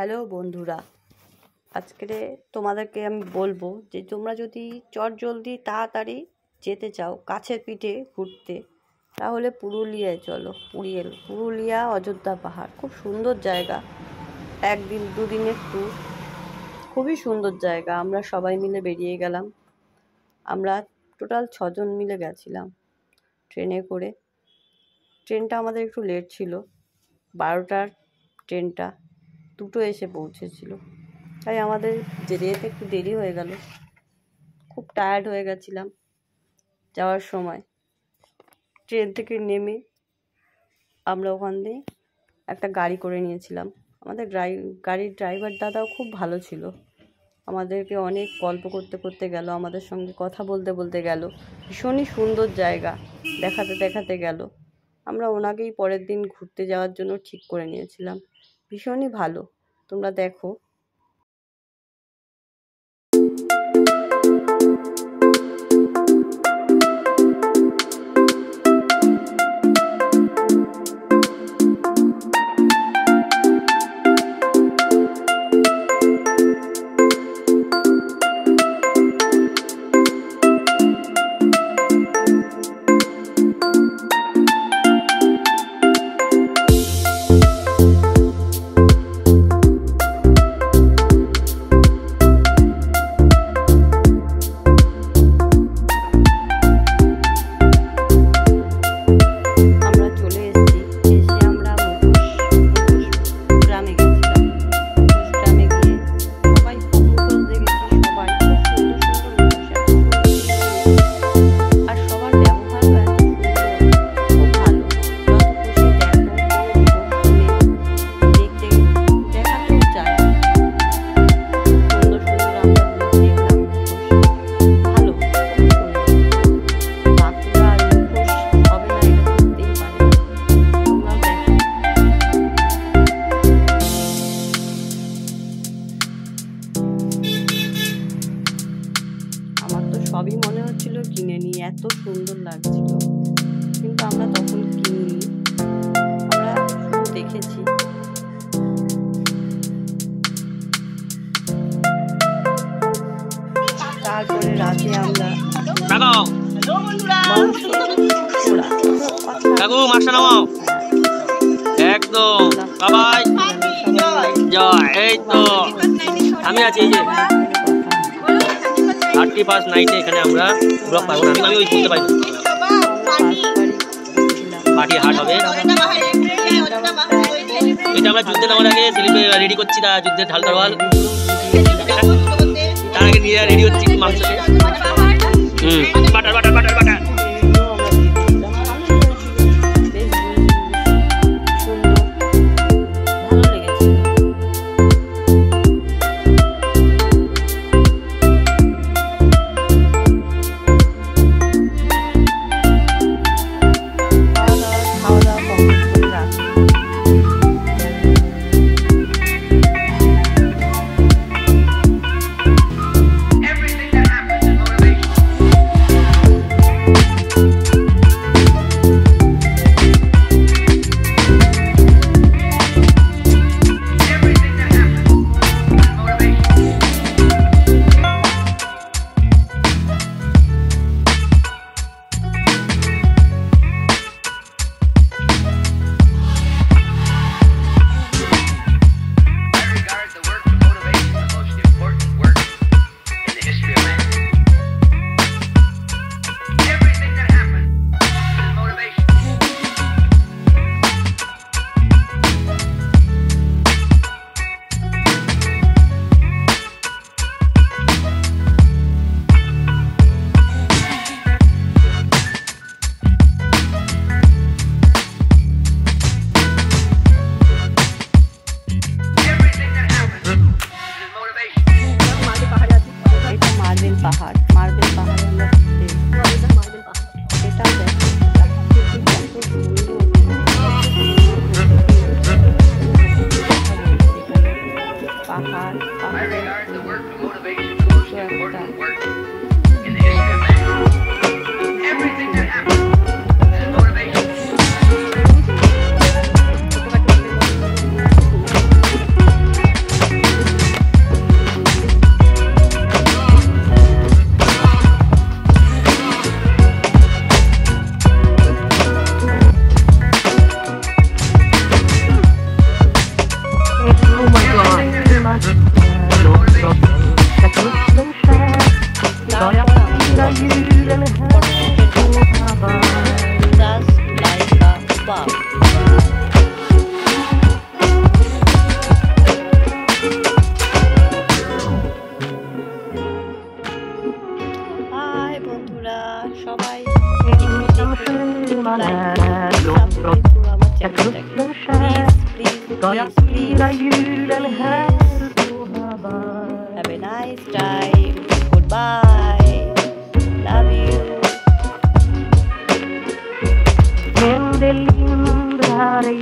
Hello বন্ধুরা, আজকে তোমাদেরকে আমি বলবো যে তোমরা যদি চটজলদি তাড়াতাড়ি যেতে চাও কাছের পিঠে ঘুরতে, তাহলে পুরুলিয়ায় চলো। পুরুলিয়া অযোধ্যা পাহাড় খুব সুন্দর জায়গা। একদিন দুদিনের ট্যুর, খুবই সুন্দর জায়গা। আমরা সবাই মিলে বেরিয়ে গেলাম। আমরা টোটাল 6 জন মিলে গেছিলাম ট্রেনে করে। ট্রেনটা আমাদের একটু লেট ছিল, 12টার ট্রেনটা, 2টো এসে পৌঁছেছিল, তাই আমাদের যেতে একটু দেরি হয়ে গেল। খুব টায়ার্ড হয়ে গেছিলাম যাওয়ার সময়। ট্রেন থেকে নেমে আমরা ওখান দিয়ে একটা গাড়ি করে নিয়েছিলাম। আমাদের গাড়ির ড্রাইভার দাদাও খুব ভালো ছিল, আমাদেরকে অনেক গল্প করতে করতে গেল, আমাদের সঙ্গে কথা বলতে বলতে গেল। ভীষণই সুন্দর জায়গা দেখাতে দেখাতে গেল। আমরা ওনাকেই পরের দিন ঘুরতে যাওয়ার জন্য ঠিক করে নিয়েছিলাম। ভীষণই ভালো, তোমরা দেখো। সবই মনে হচ্ছিল কিনে নিই, এত সুন্দর লাগছিল, কিন্তু আমরা তখন কিনিনি, আমরা শুধু দেখেছি। তারপরে রাতে আমরা একদম এই তো আমি আছি, এই যে 31st নাইটে এখানে আমরা ব্লগ পাবো না। আমি ওই বলতে পারি পার্টি হাট হবে। এটা আমরা যুদ্ধে নামার আগে রেডি করছি, যুদ্ধের ঢাল তরোয়াল। তার আগে নিয়ে রেডি হচ্ছি মাংসকে। Butter butter butter butter hi বন্ধুরা, সবাই সাবস্ক্রাইব করো আমার চ্যানেলটাকে please. Have a nice time, goodbye, love you. Nel dell'Indrare